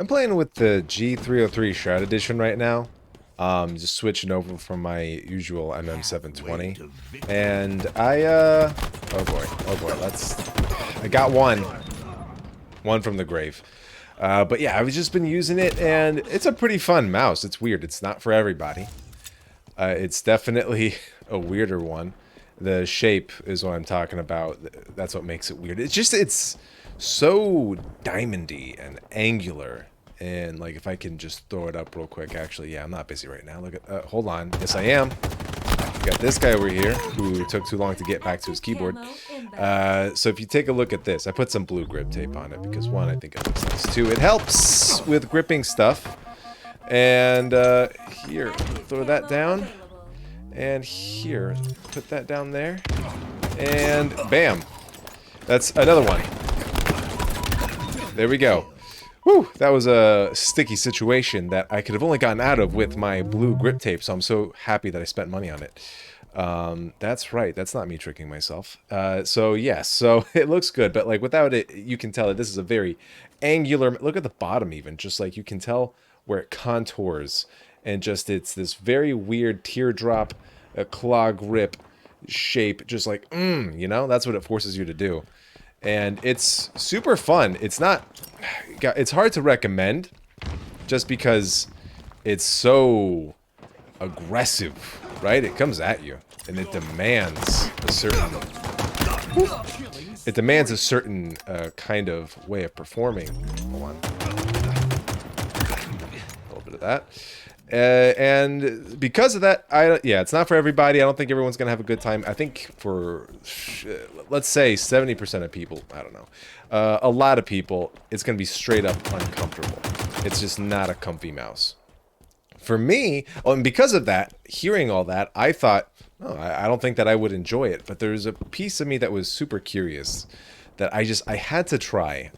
I'm playing with the G303 Shroud edition right now. Just switching over from my usual MM720. And oh boy, I got one from the grave. But yeah, I've just been using it, and it's a pretty fun mouse. It's weird. It's not for everybody. It's definitely a weirder one. The shape is what I'm talking about. That's what makes it weird. It's so diamondy and angular. And like, if I can just throw it up real quick. Actually, yeah, I'm not busy right now. Look at, hold on. Yes, I am. Got this guy over here who took too long to get back to his keyboard. So if you take a look at this, I put some blue grip tape on it because, one, I think it looks nice. Two, it helps with gripping stuff. And here, throw that down. And here, put that down there. And bam. That's another one. There we go. Whew, that was a sticky situation that I could have only gotten out of with my blue grip tape, so I'm so happy that I spent money on it. That's right, that's not me tricking myself. So yes, so it looks good, but like without it, you can tell that this is a very angular, look at the bottom even, just like you can tell where it contours, and just it's this very weird teardrop, claw grip shape, just like, you know, that's what it forces you to do. And it's super fun. It's hard to recommend just because it's so aggressive, right? It comes at you and it demands a certain kind of way of performing. Hold on. A little bit of that. And because of that, yeah, it's not for everybody. I don't think everyone's going to have a good time. I think for, let's say, 70% of people, I don't know, a lot of people, it's going to be straight up uncomfortable. It's just not a comfy mouse. For me, and because of that, hearing all that, I thought, oh, I don't think that I would enjoy it. But there's a piece of me that was super curious that I had to try.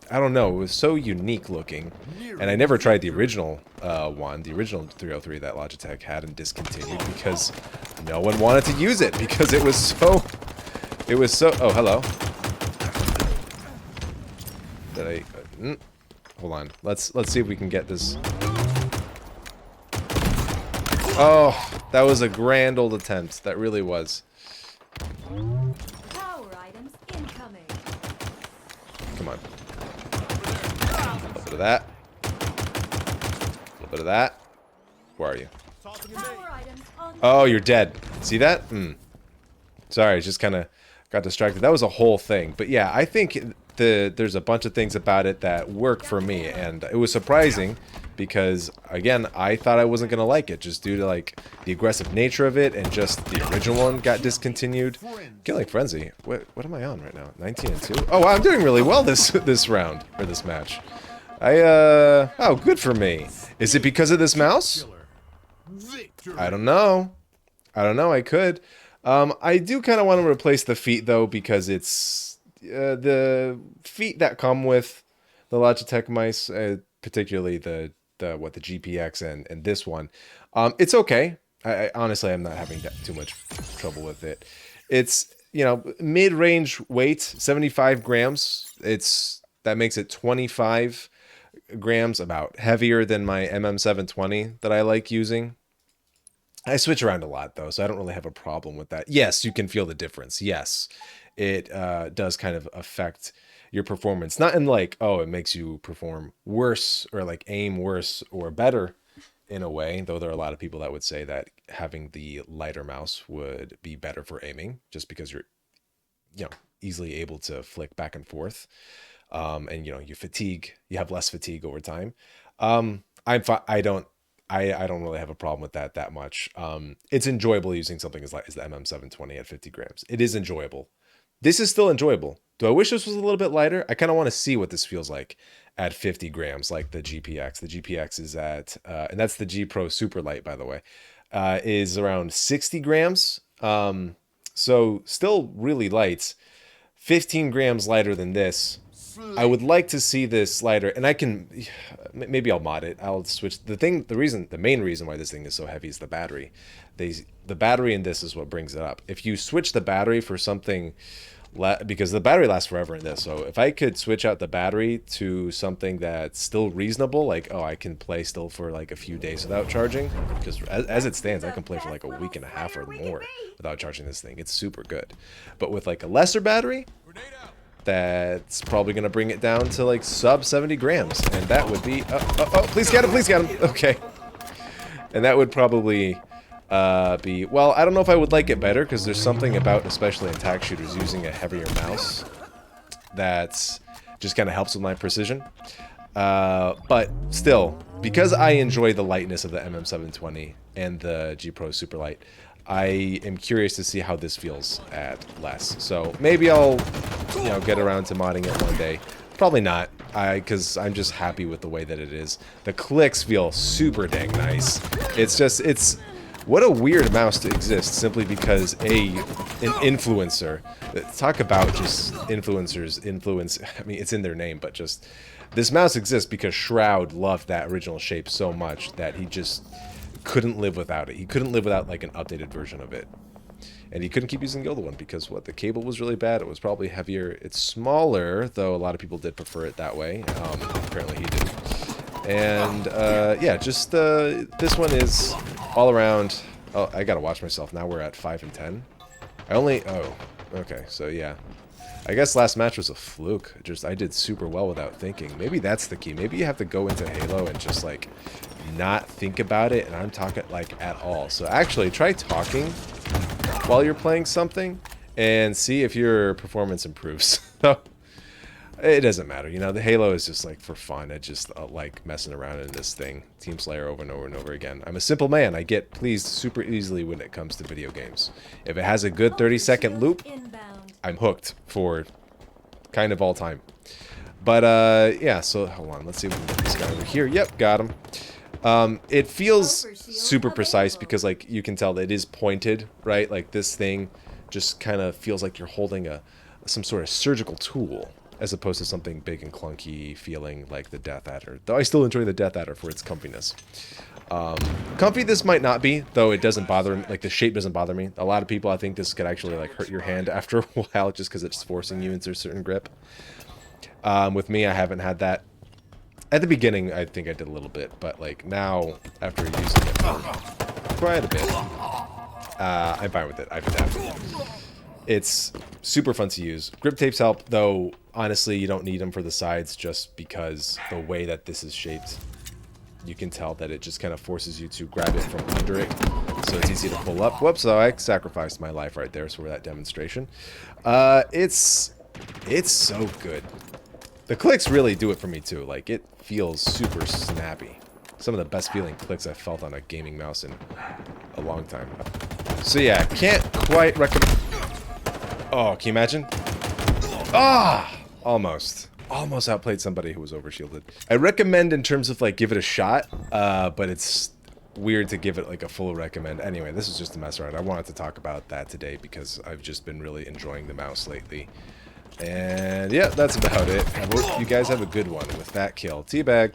I don't know, it was so unique looking, and I never tried the original one, the original 303 that Logitech had and discontinued because no one wanted to use it because it was so, oh, hello. Did I, hold on, let's see if we can get this. Oh, that was a grand old attempt, that really was. Power items incoming. Come on. A little bit of that. A little bit of that. Where are you? Oh, you're dead. See that? Sorry, I just kind of got distracted. That was a whole thing. But yeah, I think there's a bunch of things about it that work for me. And it was surprising because, again, I thought I wasn't going to like it just due to, like, the aggressive nature of it and just the original one got discontinued. Killing Frenzy. What am I on right now? 19 and 2? Oh, wow, I'm doing really well this round, or this match. Oh, good for me. Is it because of this mouse? I don't know. I could. I do kind of want to replace the feet, though, because it's the feet that come with the Logitech mice, particularly the GPX and this one. It's okay. I honestly, I'm not having too much trouble with it. It's, you know, mid-range weight, 75 grams. That makes it 25 grams, about heavier than my MM720 that I like using. I switch around a lot, though, so I don't really have a problem with that. Yes, you can feel the difference. Yes, it does kind of affect your performance. Not in like, oh, it makes you perform worse or like aim worse or better in a way, though there are a lot of people that would say that having the lighter mouse would be better for aiming just because you're, you know, easily able to flick back and forth. And, you know, you have less fatigue over time. I don't really have a problem with that much. It's enjoyable using something as light as the MM720 at 50 grams. It is enjoyable. This is still enjoyable. Do I wish this was a little bit lighter? I kind of want to see what this feels like at 50 grams, like the GPX. The GPX is at, and that's the G Pro Super Light, by the way, is around 60 grams. So still really light. 15 grams lighter than this. I would like to see this lighter, and I can, maybe I'll mod it. I'll switch. The main reason why this thing is so heavy is the battery. The battery in this is what brings it up. If you switch the battery for something because the battery lasts forever in this. So if I could switch out the battery to something that's still reasonable, like, oh, I can play still for like a few days without charging, because as it stands, I can play for like a week and a half or more without charging this thing. It's super good. But with like a lesser battery, that's probably going to bring it down to like sub 70 grams. And that would be, oh, please get him, please get him. Okay. And that would probably be, well, I don't know if I would like it better, because there's something about, especially in tac shooters, using a heavier mouse that just kind of helps with my precision. But still, because I enjoy the lightness of the MM720 and the G Pro Superlight, I am curious to see how this feels at less. So maybe I'll, you know, get around to modding it one day. Probably not, because I'm just happy with the way that it is. The clicks feel super dang nice. It's just, what a weird mouse to exist simply because an influencer, talk about just influencers, I mean, it's in their name, but just, this mouse exists because Shroud loved that original shape so much that he just couldn't live without it. He couldn't live without like an updated version of it. And he couldn't keep using the older one because the cable was really bad. It was probably heavier. It's smaller, though a lot of people did prefer it that way. Apparently he didn't. And yeah, just this one is all around. Oh, I gotta watch myself. Now we're at 5 and 10. Oh, okay. So yeah, I guess last match was a fluke. I did super well without thinking. Maybe that's the key. Maybe you have to go into Halo and just like not think about it. And I'm talking like at all. So actually, try talking while you're playing something and see if your performance improves. So it doesn't matter, you know, the Halo is just like for fun. I just like messing around in this thing, Team Slayer over and over and over again. I'm a simple man. I get pleased super easily when it comes to video games. If it has a good 30-second loop, I'm hooked for kind of all time. But yeah, so hold on, let's see if we can get this guy over here. Yep, got him. It feels super precise because like you can tell that it is pointed, right? Like this thing just kind of feels like you're holding some sort of surgical tool, as opposed to something big and clunky feeling like the Death Adder. Though I still enjoy the Death Adder for its comfiness. Comfy this might not be, though it doesn't bother me. Like the shape doesn't bother me. A lot of people, I think this could actually like hurt your hand after a while just because it's forcing you into a certain grip. With me, I haven't had that. At the beginning, I think I did a little bit, but like now, after using it for quite a bit, I'm fine with it. I've adapted. It's super fun to use. Grip tapes help, though honestly you don't need them for the sides just because the way that this is shaped, you can tell that it just kind of forces you to grab it from under it, so it's easy to pull up. Whoops, so I sacrificed my life right there for that demonstration. It's so good. The clicks really do it for me too. Like it feels super snappy. Some of the best feeling clicks I've felt on a gaming mouse in a long time. So yeah, can't quite recommend. Oh, can you imagine? Ah, almost outplayed somebody who was overshielded. I recommend in terms of like give it a shot, but it's weird to give it like a full recommend. Anyway, this is just a mess around. I wanted to talk about that today because I've just been really enjoying the mouse lately. And yeah, that's about it. I hope you guys have a good one with that kill. Teabag.